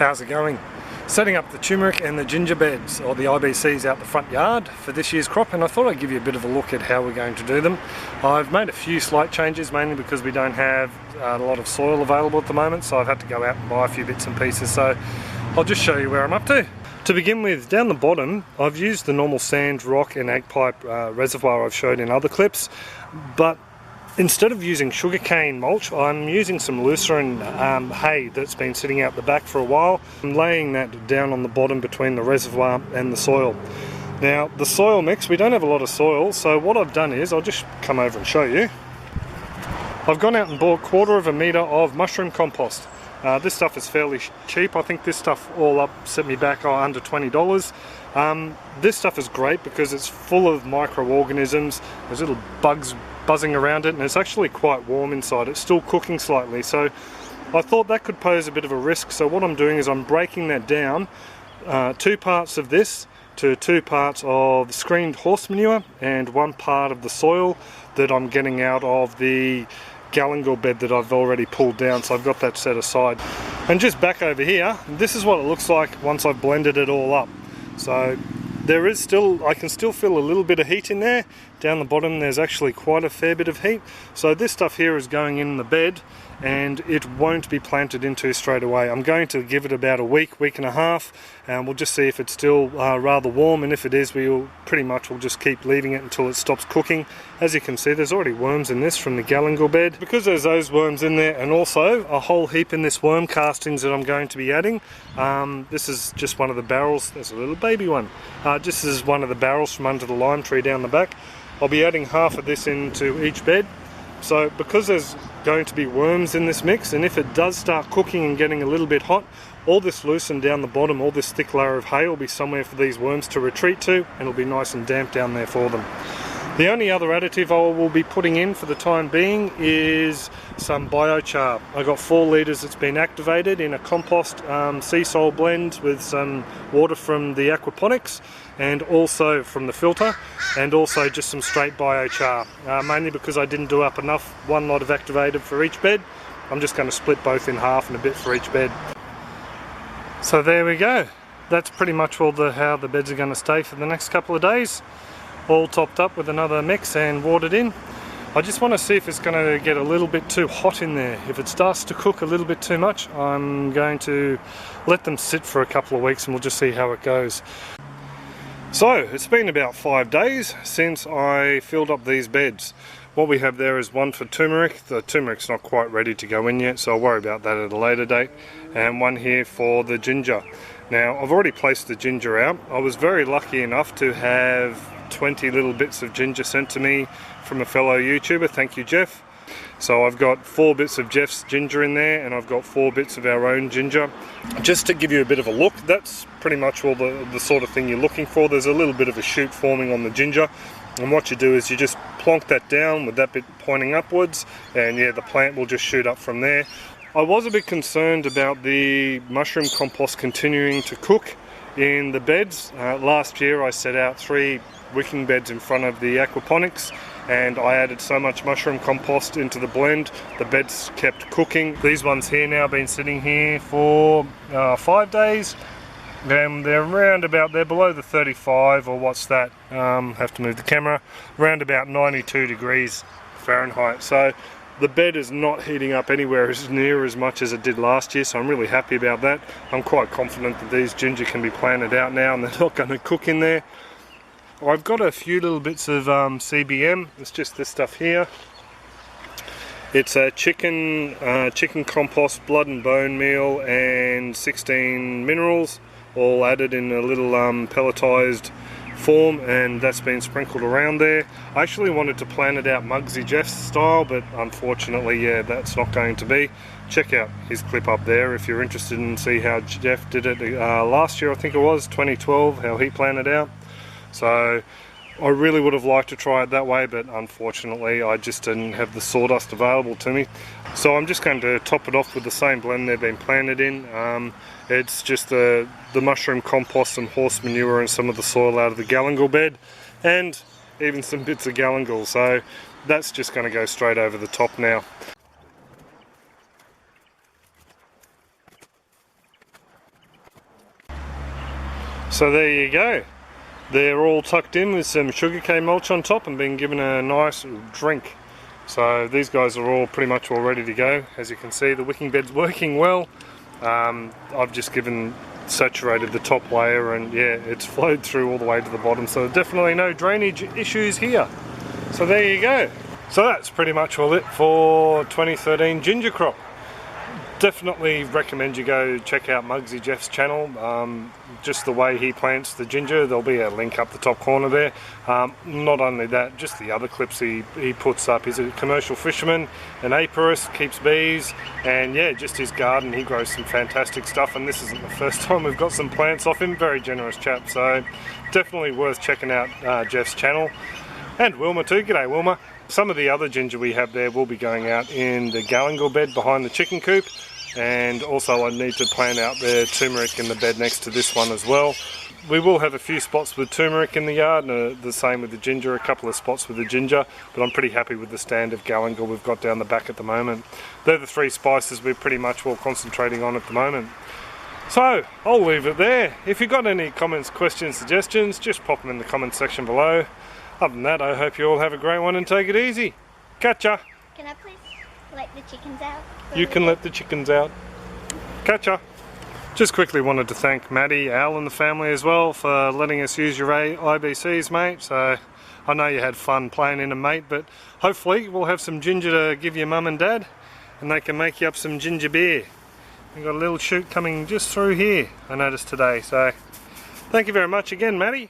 How's it going? Setting up the turmeric and the ginger beds, or the IBCs, out the front yard for this year's crop, and I thought I'd give you a bit of a look at how we're going to do them. I've made a few slight changes, mainly because we don't have a lot of soil available at the moment, so I've had to go out and buy a few bits and pieces, so I'll just show you where I'm up to. To begin with, down the bottom, I've used the normal sand, rock and ag pipe reservoir I've showed in other clips, but instead of using sugarcane mulch, I'm using some lucerne hay that's been sitting out the back for a while. I'm laying that down on the bottom between the reservoir and the soil. Now, the soil mix, we don't have a lot of soil, so what I've done is, I'll just come over and show you. I've gone out and bought 1/4 metre of mushroom compost. This stuff is fairly cheap. I think this stuff all up set me back under $20. This stuff is great because it's full of microorganisms. There's little bugs buzzing around it, and it's actually quite warm inside. It's still cooking slightly, so I thought that could pose a bit of a risk. So what I'm doing is I'm breaking that down, 2 parts of this to 2 parts of screened horse manure and 1 part of the soil that I'm getting out of the galangal bed that I've already pulled down, so I've got that set aside. And just back over here, this is what it looks like once I've blended it all up. So there is still, I can still feel a little bit of heat in there. Down the bottom there's actually quite a fair bit of heat. So this stuff here is going in the bed and it won't be planted into straight away. I'm going to give it about a week and a half, and we'll just see if it's still rather warm, and if it is, we'll just keep leaving it until it stops cooking. As you can see, there's already worms in this from the galangal bed. Because there's those worms in there, and also a whole heap in this worm castings that I'm going to be adding. This is just one of the barrels. There's a little baby one. This is one of the barrels from under the lime tree down the back. I'll be adding half of this into each bed. So because there's going to be worms in this mix, and if it does start cooking and getting a little bit hot, all this lucerne down the bottom, all this thick layer of hay will be somewhere for these worms to retreat to, and it'll be nice and damp down there for them. The only other additive I will be putting in for the time being is some biochar. I got 4 litres that's been activated in a compost sea soil blend with some water from the aquaponics and also from the filter, and also just some straight biochar, mainly because I didn't do up enough, 1 lot of activated for each bed. I'm just going to split both in half and a bit for each bed. So there we go. That's pretty much all how the beds are going to stay for the next couple of days. All topped up with another mix and watered in. I just want to see if it's going to get a little bit too hot in there. If it starts to cook a little bit too much, I'm going to let them sit for a couple of weeks and we'll just see how it goes. So it's been about 5 days since I filled up these beds. What we have there is 1 for turmeric. The turmeric's not quite ready to go in yet, so I'll worry about that at a later date. And 1 here for the ginger. Now, I've already placed the ginger out. I was very lucky enough to have 20 little bits of ginger sent to me from a fellow YouTuber. Thank you, Jeff. So I've got 4 bits of Jeff's ginger in there, and I've got 4 bits of our own ginger. Just to give you a bit of a look, that's pretty much all the sort of thing you're looking for. There's a little bit of a shoot forming on the ginger, and what you do is you just plonk that down with that bit pointing upwards, and yeah, the plant will just shoot up from there. I was a bit concerned about the mushroom compost continuing to cook in the beds. Last year I set out 3 wicking beds in front of the aquaponics, and I added so much mushroom compost into the blend, the beds kept cooking. These ones here now have been sitting here for 5 days, and they're around about, they're below the 35, or what's that, have to move the camera, around about 92 degrees Fahrenheit. So the bed is not heating up anywhere as near as much as it did last year, so I'm really happy about that. I'm quite confident that these ginger can be planted out now and they're not going to cook in there. I've got a few little bits of CBM. It's just this stuff here. It's a chicken compost, blood and bone meal, and 16 minerals, all added in a little pelletized form, and that's been sprinkled around there. I actually wanted to plan it out Muggsy Jeff's style, but unfortunately, yeah, that's not going to be. Check out his clip up there if you're interested in see how Jeff did it last year, I think it was 2012, how he planned it out. So I really would have liked to try it that way, but unfortunately I just didn't have the sawdust available to me. So I'm just going to top it off with the same blend they've been planted in. It's just the mushroom compost and horse manure and some of the soil out of the galangal bed, and even some bits of galangal. So that's just going to go straight over the top now. So there you go. They're all tucked in with some sugarcane mulch on top and being given a nice drink. So these guys are all pretty much all ready to go. As you can see, the wicking bed's working well. I've just saturated the top layer, and yeah, it's flowed through all the way to the bottom, so definitely no drainage issues here. So there you go. So that's pretty much all it for 2013 ginger crop. Definitely recommend you go check out Muggsy Jeff's channel. Just the way he plants the ginger, there'll be a link up the top corner there. Not only that, just the other clips he puts up. He's a commercial fisherman, an apiarist, keeps bees, and yeah, just his garden, he grows some fantastic stuff, and this isn't the first time we've got some plants off him. Very generous chap, so definitely worth checking out Jeff's channel. And Wilma too. G'day Wilma. Some of the other ginger we have there will be going out in the gallingle bed behind the chicken coop, and also I need to plant out the turmeric in the bed next to this one as well. We will have a few spots with turmeric in the yard, and the same with the ginger, a couple of spots with the ginger, but I'm pretty happy with the stand of gallingle we've got down the back at the moment. They're the three spices we're pretty much all concentrating on at the moment. So I'll leave it there. If you've got any comments, questions, suggestions, just pop them in the comment section below. Other than that, I hope you all have a great one and take it easy. Catch ya! Can I please let the chickens out? You can let the chickens out. Catch ya! Just quickly wanted to thank Maddie, Al and the family as well for letting us use your IBCs, mate. So I know you had fun playing in them, mate, but hopefully we'll have some ginger to give your mum and dad, and they can make you up some ginger beer. We've got a little shoot coming just through here, I noticed today. So thank you very much again, Maddie.